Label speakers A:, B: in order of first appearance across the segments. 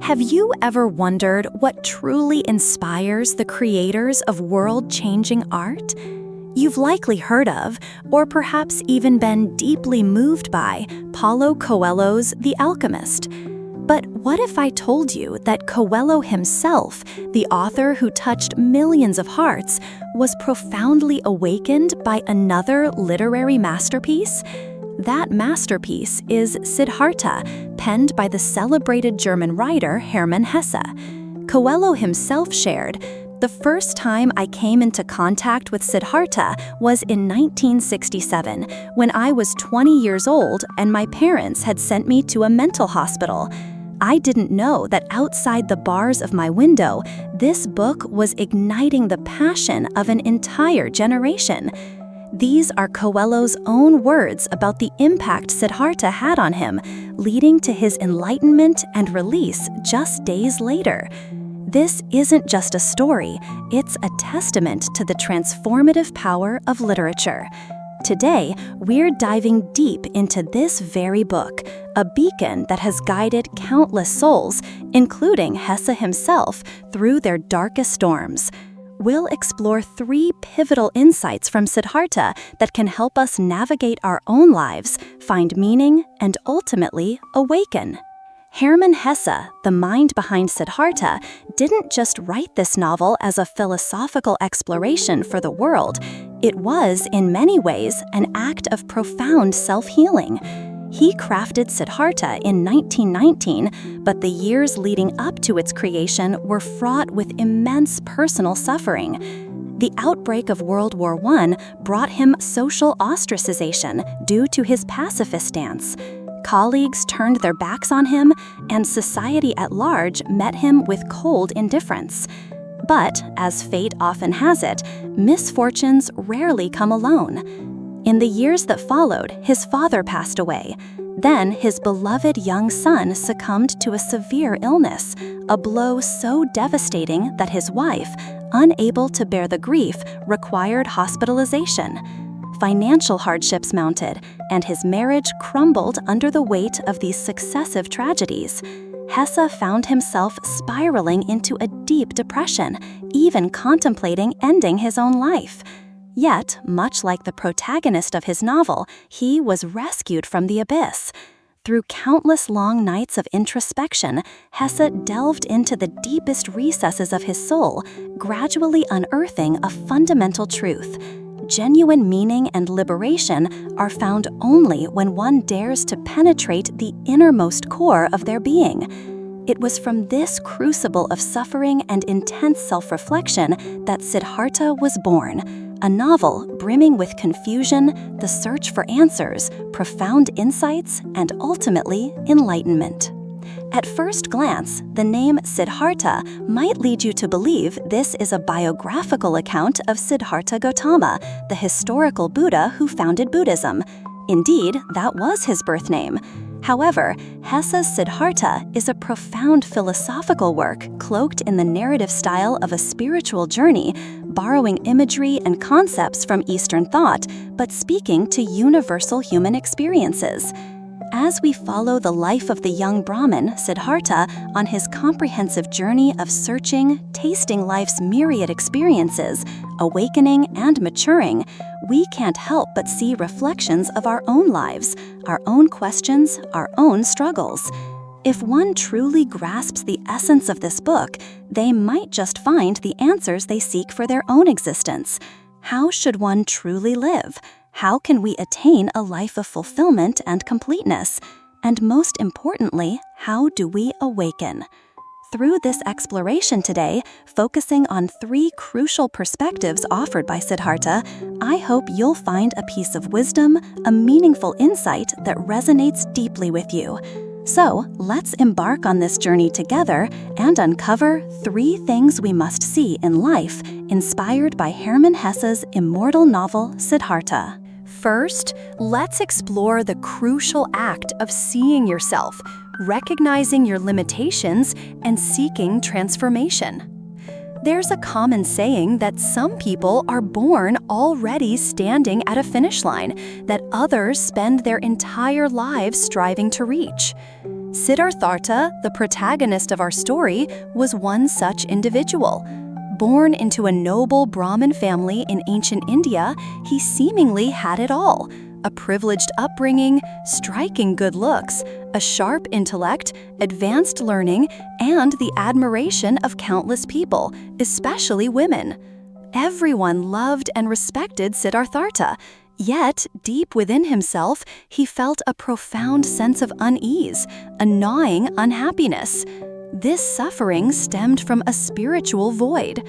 A: Have you ever wondered what truly inspires the creators of world-changing art? You've likely heard of, or perhaps even been deeply moved by, Paulo Coelho's The Alchemist. But what if I told you that Coelho himself, the author who touched millions of hearts, was profoundly awakened by another literary masterpiece? That masterpiece is Siddhartha, penned by the celebrated German writer Hermann Hesse. Coelho himself shared, "The first time I came into contact with Siddhartha was in 1967, when I was 20 years old and my parents had sent me to a mental hospital. I didn't know that outside the bars of my window, this book was igniting the passion of an entire generation." These are Coelho's own words about the impact Siddhartha had on him, leading to his enlightenment and release just days later. This isn't just a story, it's a testament to the transformative power of literature. Today, we're diving deep into this very book, a beacon that has guided countless souls, including Hesse himself, through their darkest storms. We'll explore 3 pivotal insights from Siddhartha that can help us navigate our own lives, find meaning, and ultimately awaken. Hermann Hesse, the mind behind Siddhartha, didn't just write this novel as a philosophical exploration for the world. It was, in many ways, an act of profound self-healing. He crafted Siddhartha in 1919, but the years leading up to its creation were fraught with immense personal suffering. The outbreak of World War I brought him social ostracization due to his pacifist stance. Colleagues turned their backs on him, and society at large met him with cold indifference. But, as fate often has it, misfortunes rarely come alone. In the years that followed, his father passed away. Then his beloved young son succumbed to a severe illness, a blow so devastating that his wife, unable to bear the grief, required hospitalization. Financial hardships mounted, and his marriage crumbled under the weight of these successive tragedies. Hesse found himself spiraling into a deep depression, even contemplating ending his own life. Yet, much like the protagonist of his novel, he was rescued from the abyss. Through countless long nights of introspection, Hesse delved into the deepest recesses of his soul, gradually unearthing a fundamental truth. Genuine meaning and liberation are found only when one dares to penetrate the innermost core of their being. It was from this crucible of suffering and intense self-reflection that Siddhartha was born, a novel brimming with confusion, the search for answers, profound insights, and ultimately enlightenment. At first glance, the name Siddhartha might lead you to believe this is a biographical account of Siddhartha Gautama, the historical Buddha who founded Buddhism. Indeed, that was his birth name. However, Hesse's Siddhartha is a profound philosophical work cloaked in the narrative style of a spiritual journey, borrowing imagery and concepts from Eastern thought, but speaking to universal human experiences. As we follow the life of the young Brahmin, Siddhartha, on his comprehensive journey of searching, tasting life's myriad experiences, awakening, and maturing, we can't help but see reflections of our own lives, our own questions, our own struggles. If one truly grasps the essence of this book, they might just find the answers they seek for their own existence. How should one truly live? How can we attain a life of fulfillment and completeness? And most importantly, how do we awaken? Through this exploration today, focusing on 3 crucial perspectives offered by Siddhartha, I hope you'll find a piece of wisdom, a meaningful insight that resonates deeply with you. So, let's embark on this journey together and uncover 3 things we must see in life, inspired by Hermann Hesse's immortal novel, Siddhartha. First, let's explore the crucial act of seeing yourself, recognizing your limitations, and seeking transformation. There's a common saying that some people are born already standing at a finish line that others spend their entire lives striving to reach. Siddhartha, the protagonist of our story, was one such individual. Born into a noble Brahmin family in ancient India, he seemingly had it all: a privileged upbringing, striking good looks, a sharp intellect, advanced learning, and the admiration of countless people, especially women. Everyone loved and respected Siddhartha, yet deep within himself he felt a profound sense of unease, a gnawing unhappiness. This suffering stemmed from a spiritual void.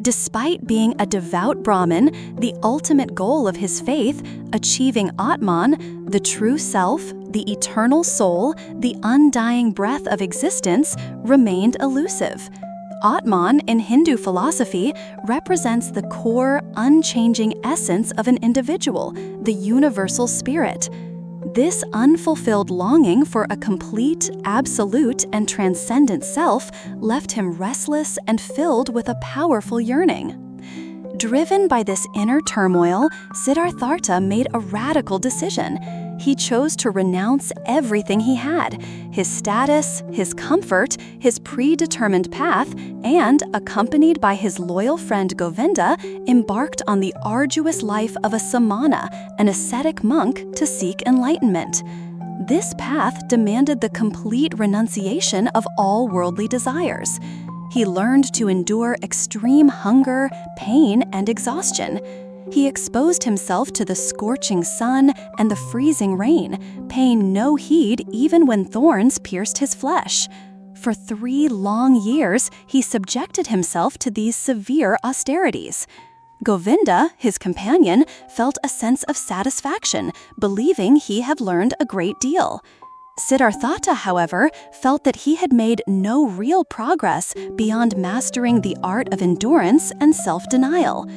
A: Despite being a devout Brahmin, the ultimate goal of his faith, achieving Atman, the true self, the eternal soul, the undying breath of existence, remained elusive. Atman in Hindu philosophy represents the core, unchanging essence of an individual, the universal spirit. This unfulfilled longing for a complete, absolute, and transcendent self left him restless and filled with a powerful yearning. Driven by this inner turmoil, Siddhartha made a radical decision. He chose to renounce everything he had: his status, his comfort, his predetermined path, and, accompanied by his loyal friend Govinda, embarked on the arduous life of a samana, an ascetic monk, to seek enlightenment. This path demanded the complete renunciation of all worldly desires. He learned to endure extreme hunger, pain, and exhaustion. He exposed himself to the scorching sun and the freezing rain, paying no heed even when thorns pierced his flesh. For 3 long years, he subjected himself to these severe austerities. Govinda, his companion, felt a sense of satisfaction, believing he had learned a great deal. Siddhartha, however, felt that he had made no real progress beyond mastering the art of endurance and self-denial.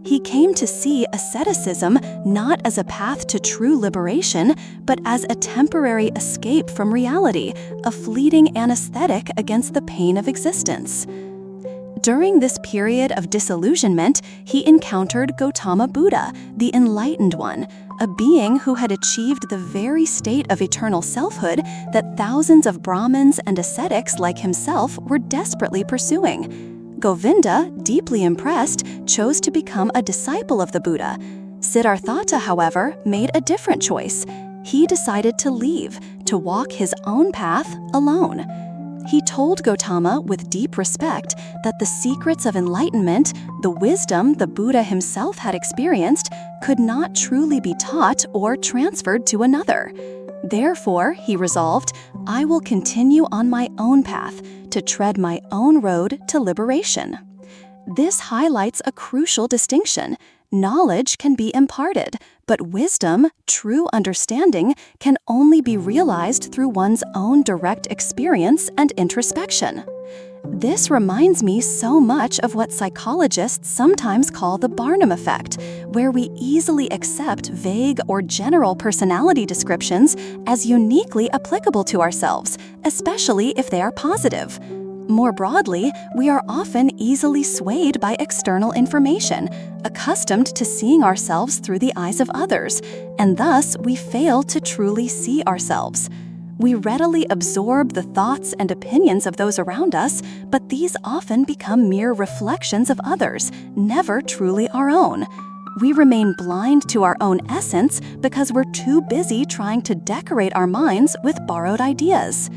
A: He came to see asceticism not as a path to true liberation, but as a temporary escape from reality, a fleeting anesthetic against the pain of existence. During this period of disillusionment, he encountered Gautama Buddha, the Enlightened One, a being who had achieved the very state of eternal selfhood that thousands of Brahmins and ascetics like himself were desperately pursuing. Govinda, deeply impressed, chose to become a disciple of the Buddha. Siddhartha, however, made a different choice. He decided to leave, to walk his own path alone. He told Gautama with deep respect that the secrets of enlightenment, the wisdom the Buddha himself had experienced, could not truly be taught or transferred to another. Therefore, he resolved, I will continue on my own path, to tread my own road to liberation. This highlights a crucial distinction. Knowledge can be imparted, but wisdom, true understanding, can only be realized through one's own direct experience and introspection. This reminds me so much of what psychologists sometimes call the Barnum effect, where we easily accept vague or general personality descriptions as uniquely applicable to ourselves, especially if they are positive. More broadly, we are often easily swayed by external information, accustomed to seeing ourselves through the eyes of others, and thus we fail to truly see ourselves. We readily absorb the thoughts and opinions of those around us, but these often become mere reflections of others, never truly our own. We remain blind to our own essence because we're too busy trying to decorate our minds with borrowed ideas.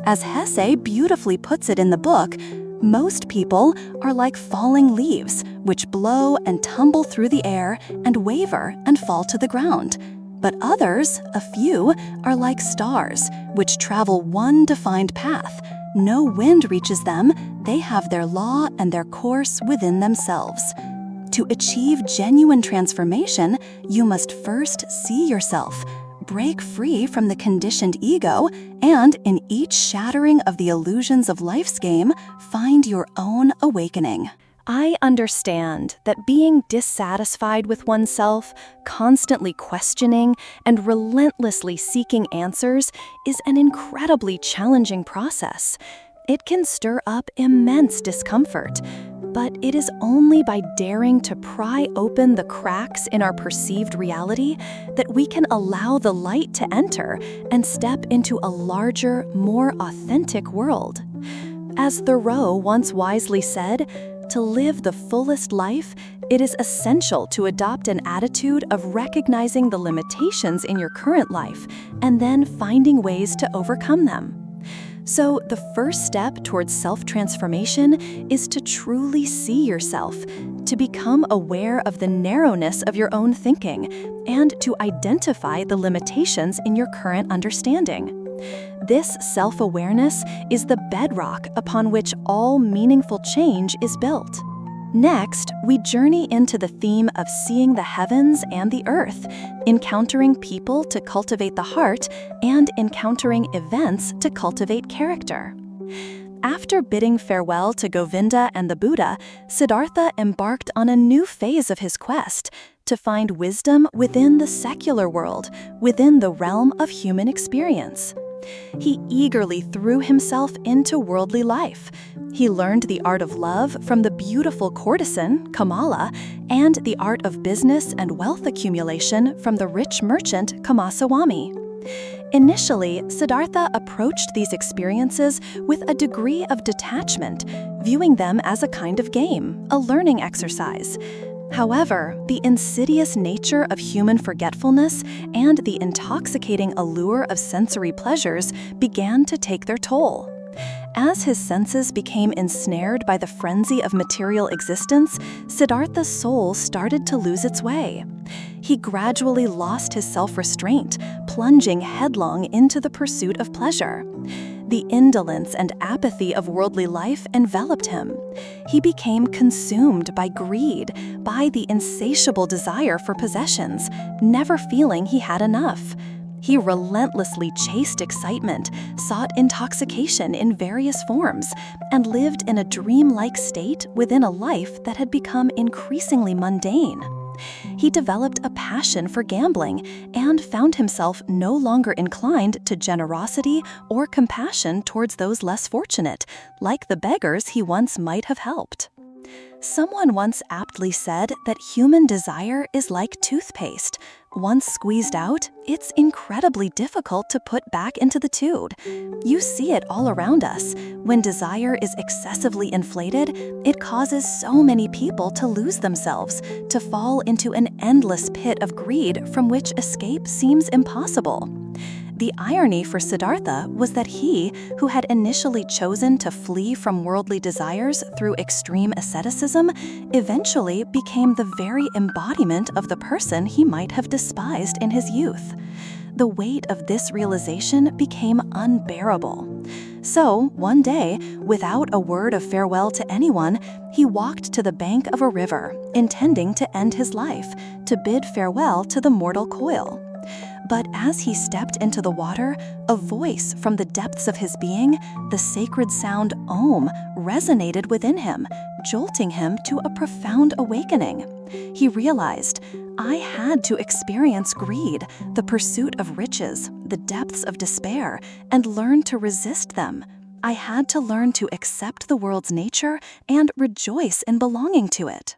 A: As Hesse beautifully puts it in the book, most people are like falling leaves, which blow and tumble through the air and waver and fall to the ground. But others, a few, are like stars, which travel one defined path. No wind reaches them, they have their law and their course within themselves. To achieve genuine transformation, you must first see yourself, break free from the conditioned ego, and in each shattering of the illusions of life's game, find your own awakening. I understand that being dissatisfied with oneself, constantly questioning, and relentlessly seeking answers is an incredibly challenging process. It can stir up immense discomfort. But it is only by daring to pry open the cracks in our perceived reality that we can allow the light to enter and step into a larger, more authentic world. As Thoreau once wisely said, to live the fullest life, it is essential to adopt an attitude of recognizing the limitations in your current life and then finding ways to overcome them. So the first step towards self-transformation is to truly see yourself, to become aware of the narrowness of your own thinking, and to identify the limitations in your current understanding. This self-awareness is the bedrock upon which all meaningful change is built. Next, we journey into the theme of seeing the heavens and the earth, encountering people to cultivate the heart, and encountering events to cultivate character. After bidding farewell to Govinda and the Buddha, Siddhartha embarked on a new phase of his quest to find wisdom within the secular world, within the realm of human experience. He eagerly threw himself into worldly life. He learned the art of love from the beautiful courtesan, Kamala, and the art of business and wealth accumulation from the rich merchant, Kamaswami. Initially, Siddhartha approached these experiences with a degree of detachment, viewing them as a kind of game, a learning exercise. However, the insidious nature of human forgetfulness and the intoxicating allure of sensory pleasures began to take their toll. As his senses became ensnared by the frenzy of material existence, Siddhartha's soul started to lose its way. He gradually lost his self-restraint, plunging headlong into the pursuit of pleasure. The indolence and apathy of worldly life enveloped him. He became consumed by greed, by the insatiable desire for possessions, never feeling he had enough. He relentlessly chased excitement, sought intoxication in various forms, and lived in a dreamlike state within a life that had become increasingly mundane. He developed a passion for gambling and found himself no longer inclined to generosity or compassion towards those less fortunate, like the beggars he once might have helped. Someone once aptly said that human desire is like toothpaste. Once squeezed out, it's incredibly difficult to put back into the tube. You see it all around us. When desire is excessively inflated, it causes so many people to lose themselves, to fall into an endless pit of greed from which escape seems impossible. The irony for Siddhartha was that he, who had initially chosen to flee from worldly desires through extreme asceticism, eventually became the very embodiment of the person he might have despised in his youth. The weight of this realization became unbearable. So, one day, without a word of farewell to anyone, he walked to the bank of a river, intending to end his life, to bid farewell to the mortal coil. But as he stepped into the water, a voice from the depths of his being, the sacred sound Om, resonated within him, jolting him to a profound awakening. He realized, I had to experience greed, the pursuit of riches, the depths of despair, and learn to resist them. I had to learn to accept the world's nature and rejoice in belonging to it.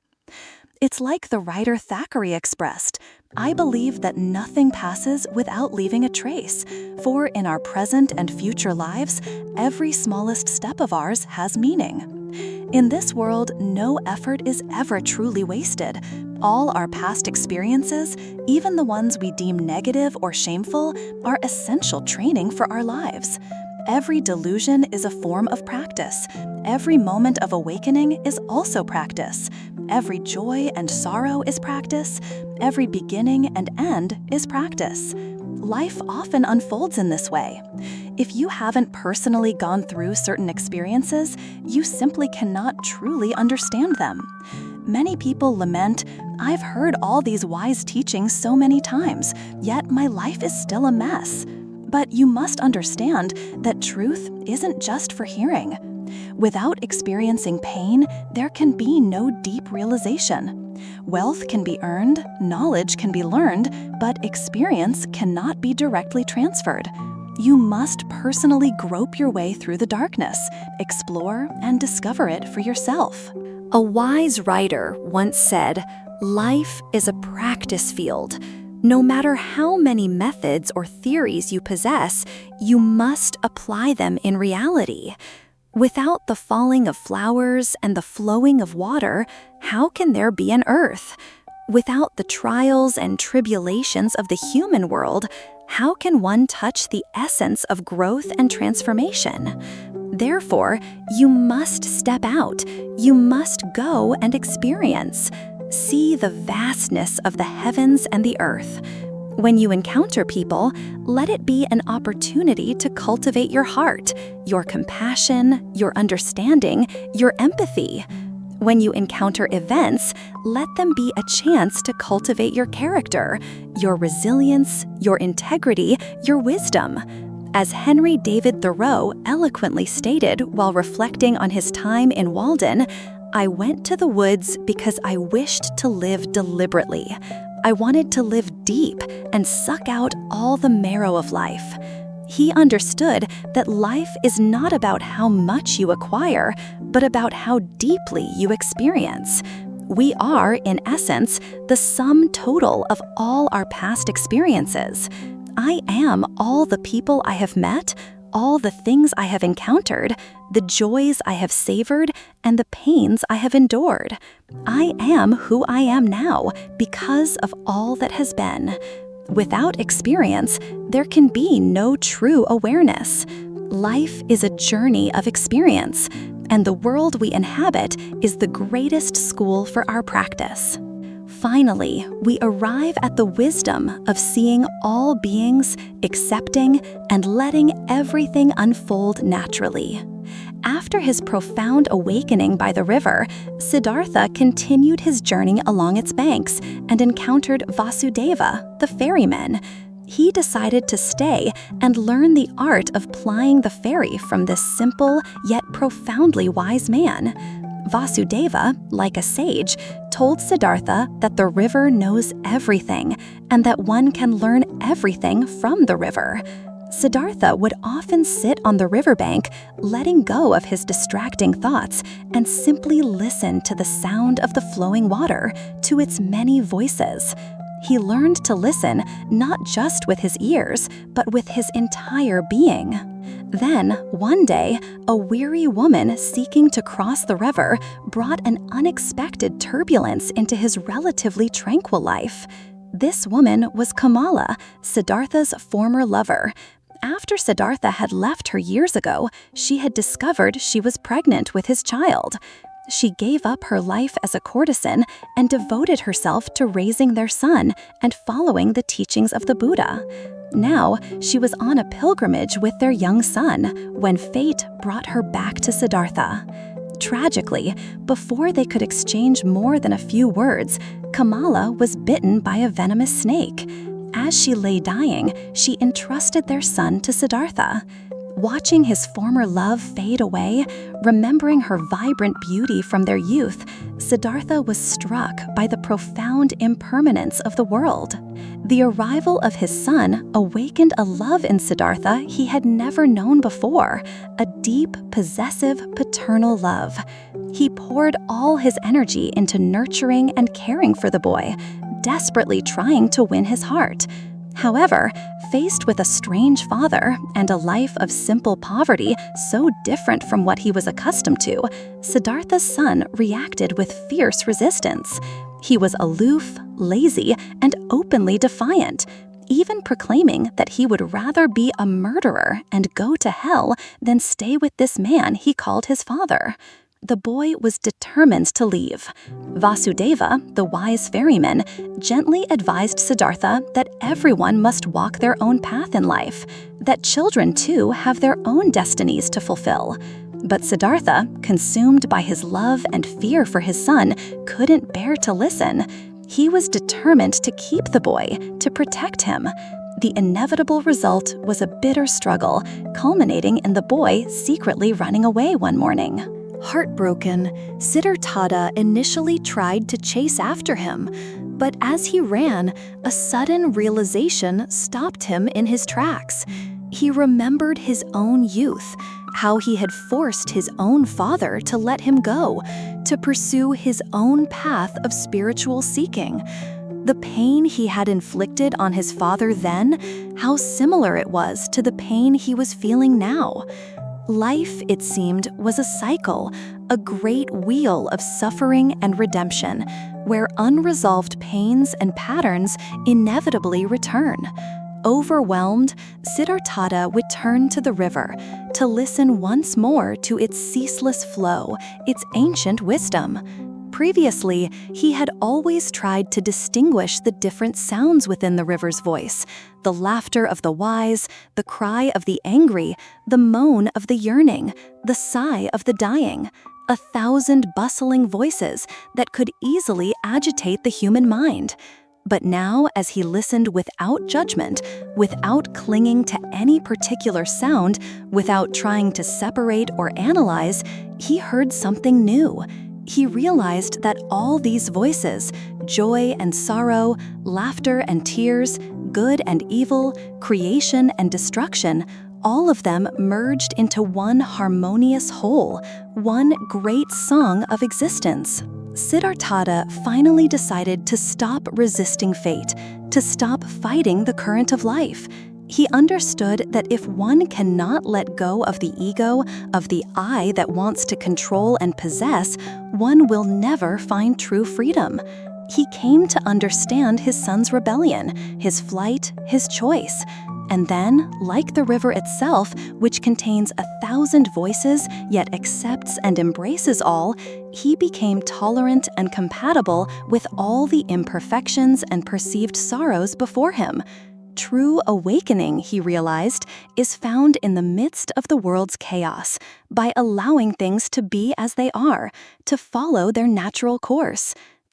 A: It's like the writer Thackeray expressed, I believe that nothing passes without leaving a trace, for in our present and future lives, every smallest step of ours has meaning. In this world, no effort is ever truly wasted. All our past experiences, even the ones we deem negative or shameful, are essential training for our lives. Every delusion is a form of practice. Every moment of awakening is also practice. Every joy and sorrow is practice. Every beginning and end is practice. Life often unfolds in this way. If you haven't personally gone through certain experiences, you simply cannot truly understand them. Many people lament, I've heard all these wise teachings so many times, yet my life is still a mess. But you must understand that truth isn't just for hearing. Without experiencing pain, there can be no deep realization. Wealth can be earned, knowledge can be learned, but experience cannot be directly transferred. You must personally grope your way through the darkness, explore, and discover it for yourself. A wise writer once said, "Life is a practice field. No matter how many methods or theories you possess, you must apply them in reality. Without the falling of flowers and the flowing of water, how can there be an earth? Without the trials and tribulations of the human world, how can one touch the essence of growth and transformation? Therefore, you must step out. You must go and experience. See the vastness of the heavens and the earth. When you encounter people, let it be an opportunity to cultivate your heart, your compassion, your understanding, your empathy. When you encounter events, let them be a chance to cultivate your character, your resilience, your integrity, your wisdom. As Henry David Thoreau eloquently stated while reflecting on his time in Walden, "I went to the woods because I wished to live deliberately. I wanted to live deep and suck out all the marrow of life." He understood that life is not about how much you acquire, but about how deeply you experience. We are, in essence, the sum total of all our past experiences. I am all the people I have met, all the things I have encountered, the joys I have savored, and the pains I have endured. I am who I am now because of all that has been. Without experience, there can be no true awareness. Life is a journey of experience, and the world we inhabit is the greatest school for our practice. Finally, we arrive at the wisdom of seeing all beings, accepting, and letting everything unfold naturally. After his profound awakening by the river, Siddhartha continued his journey along its banks and encountered Vasudeva, the ferryman. He decided to stay and learn the art of plying the ferry from this simple yet profoundly wise man. Vasudeva, like a sage, told Siddhartha that the river knows everything and that one can learn everything from the river. Siddhartha would often sit on the riverbank, letting go of his distracting thoughts, and simply listen to the sound of the flowing water, to its many voices. He learned to listen not just with his ears, but with his entire being. Then, one day, a weary woman seeking to cross the river brought an unexpected turbulence into his relatively tranquil life. This woman was Kamala, Siddhartha's former lover. After Siddhartha had left her years ago, she had discovered she was pregnant with his child. She gave up her life as a courtesan and devoted herself to raising their son and following the teachings of the Buddha. Now, she was on a pilgrimage with their young son when fate brought her back to Siddhartha. Tragically, before they could exchange more than a few words, Kamala was bitten by a venomous snake. As she lay dying, she entrusted their son to Siddhartha. Watching his former love fade away, remembering her vibrant beauty from their youth, Siddhartha was struck by the profound impermanence of the world. The arrival of his son awakened a love in Siddhartha he had never known before, a deep, possessive, paternal love. He poured all his energy into nurturing and caring for the boy, desperately trying to win his heart. However, faced with a strange father and a life of simple poverty so different from what he was accustomed to, Siddhartha's son reacted with fierce resistance. He was aloof, lazy, and openly defiant, even proclaiming that he would rather be a murderer and go to hell than stay with this man he called his father. The boy was determined to leave. Vasudeva, the wise ferryman, gently advised Siddhartha that everyone must walk their own path in life, that children too have their own destinies to fulfill. But Siddhartha, consumed by his love and fear for his son, couldn't bear to listen. He was determined to keep the boy, to protect him. The inevitable result was a bitter struggle, culminating in the boy secretly running away one morning. Heartbroken, Siddhartha initially tried to chase after him, but as he ran, a sudden realization stopped him in his tracks. He remembered his own youth, how he had forced his own father to let him go, to pursue his own path of spiritual seeking. The pain he had inflicted on his father then, how similar it was to the pain he was feeling now. Life, it seemed, was a cycle, a great wheel of suffering and redemption, where unresolved pains and patterns inevitably return. Overwhelmed, Siddhartha would turn to the river to listen once more to its ceaseless flow, its ancient wisdom. Previously, he had always tried to distinguish the different sounds within the river's voice, the laughter of the wise, the cry of the angry, the moan of the yearning, the sigh of the dying, 1,000 bustling voices that could easily agitate the human mind. But now, as he listened without judgment, without clinging to any particular sound, without trying to separate or analyze, he heard something new. He realized that all these voices, joy and sorrow, laughter and tears, good and evil, creation and destruction, all of them merged into one harmonious whole, one great song of existence. Siddhartha finally decided to stop resisting fate, to stop fighting the current of life. He understood that if one cannot let go of the ego, of the I that wants to control and possess, one will never find true freedom. He came to understand his son's rebellion, his flight, his choice. And then, like the river itself, which contains 1,000 voices, yet accepts and embraces all, he became tolerant and compatible with all the imperfections and perceived sorrows before him. True awakening, he realized, is found in the midst of the world's chaos, by allowing things to be as they are, to follow their natural course.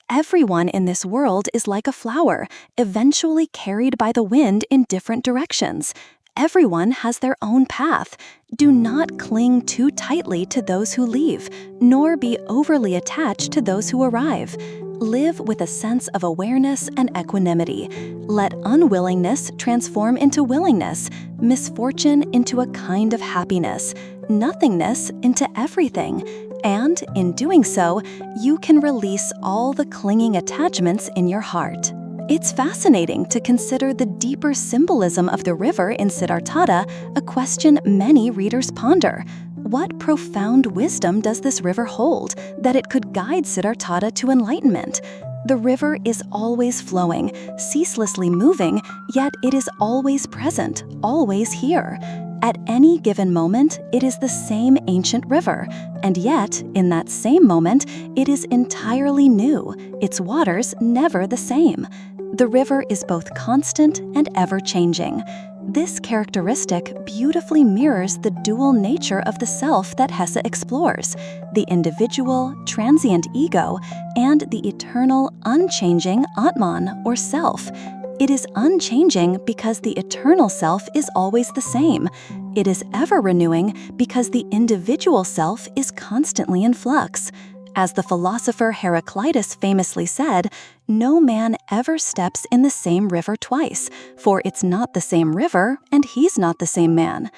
A: Everyone in this world is like a flower, eventually carried by the wind in different directions. Everyone has their own path. Do not cling too tightly to those who leave, nor be overly attached to those who arrive. Live with a sense of awareness and equanimity. Let unwillingness transform into willingness, misfortune into a kind of happiness, nothingness into everything. And in doing so, you can release all the clinging attachments in your heart. It's fascinating to consider the deeper symbolism of the river in Siddhartha, a question many readers ponder. What profound wisdom does this river hold, that it could guide Siddhartha to enlightenment? The river is always flowing, ceaselessly moving, yet it is always present, always here. At any given moment, it is the same ancient river, and yet, in that same moment, it is entirely new, its waters never the same. The river is both constant and ever-changing. This characteristic beautifully mirrors the dual nature of the self that Hesse explores, the individual, transient ego, and the eternal, unchanging Atman, or self. It is unchanging because the eternal self is always the same. It is ever-renewing because the individual self is constantly in flux. As the philosopher Heraclitus famously said, "No man ever steps in the same river twice, for it's not the same river, and he's not the same man."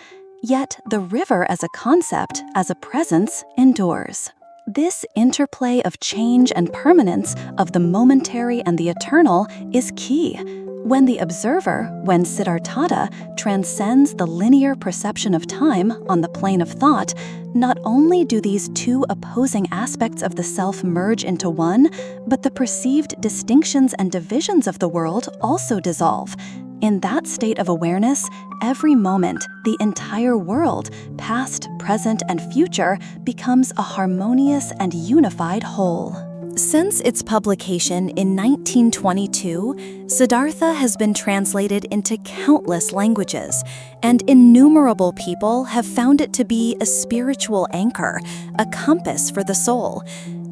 A: Yet the river as a concept, as a presence, endures. This interplay of change and permanence, of the momentary and the eternal, is key. When the observer, when Siddhartha, transcends the linear perception of time on the plane of thought, not only do these two opposing aspects of the self merge into one, but the perceived distinctions and divisions of the world also dissolve. In that state of awareness, every moment, the entire world, past, present, and future, becomes a harmonious and unified whole. Since its publication in 1922, Siddhartha has been translated into countless languages, and innumerable people have found it to be a spiritual anchor, a compass for the soul.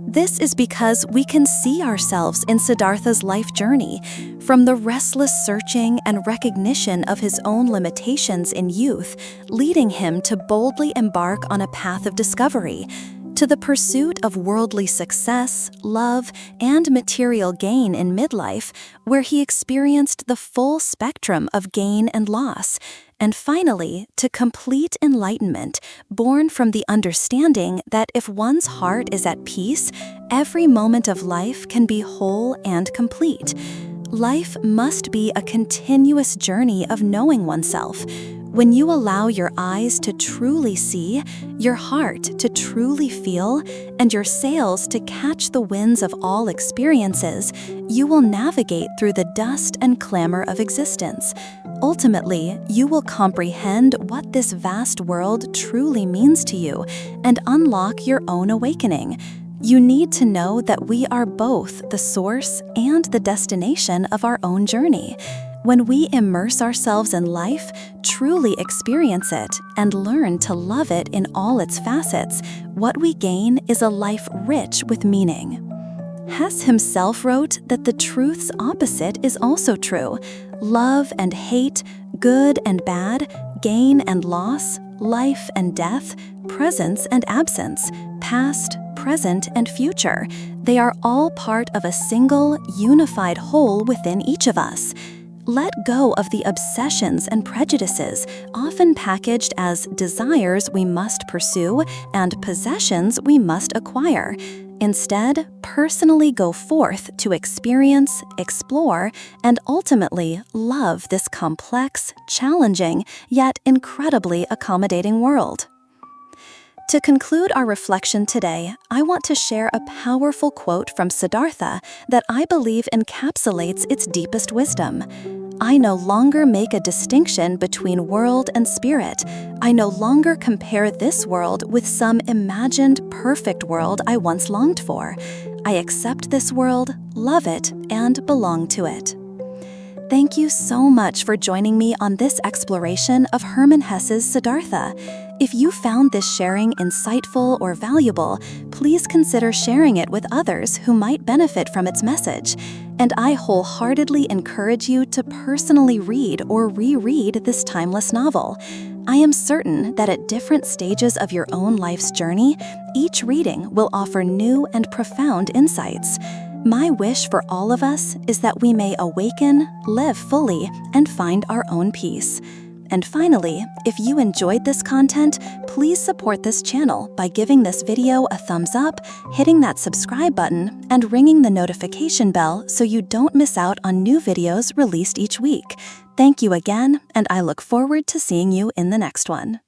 A: This is because we can see ourselves in Siddhartha's life journey, from the restless searching and recognition of his own limitations in youth, leading him to boldly embark on a path of discovery, to the pursuit of worldly success, love, and material gain in midlife, where he experienced the full spectrum of gain and loss, And finally, to complete enlightenment, born from the understanding that if one's heart is at peace, every moment of life can be whole and complete. Life must be a continuous journey of knowing oneself. When you allow your eyes to truly see, your heart to truly feel, and your sails to catch the winds of all experiences, you will navigate through the dust and clamor of existence. Ultimately, you will comprehend what this vast world truly means to you and unlock your own awakening. You need to know that we are both the source and the destination of our own journey. When we immerse ourselves in life, truly experience it, and learn to love it in all its facets, what we gain is a life rich with meaning. Hesse himself wrote that the truth's opposite is also true. Love and hate, good and bad, gain and loss, life and death, presence and absence, past, present, and future. They are all part of a single, unified whole within each of us. Let go of the obsessions and prejudices, often packaged as desires we must pursue and possessions we must acquire. Instead, personally go forth to experience, explore, and ultimately love this complex, challenging, yet incredibly accommodating world. To conclude our reflection today, I want to share a powerful quote from Siddhartha that I believe encapsulates its deepest wisdom. I no longer make a distinction between world and spirit. I no longer compare this world with some imagined perfect world I once longed for. I accept this world, love it, and belong to it. Thank you so much for joining me on this exploration of Hermann Hesse's Siddhartha. If you found this sharing insightful or valuable, please consider sharing it with others who might benefit from its message. And I wholeheartedly encourage you to personally read or reread this timeless novel. I am certain that at different stages of your own life's journey, each reading will offer new and profound insights. My wish for all of us is that we may awaken, live fully, and find our own peace. And finally, if you enjoyed this content, please support this channel by giving this video a thumbs up, hitting that subscribe button, and ringing the notification bell so you don't miss out on new videos released each week. Thank you again, and I look forward to seeing you in the next one.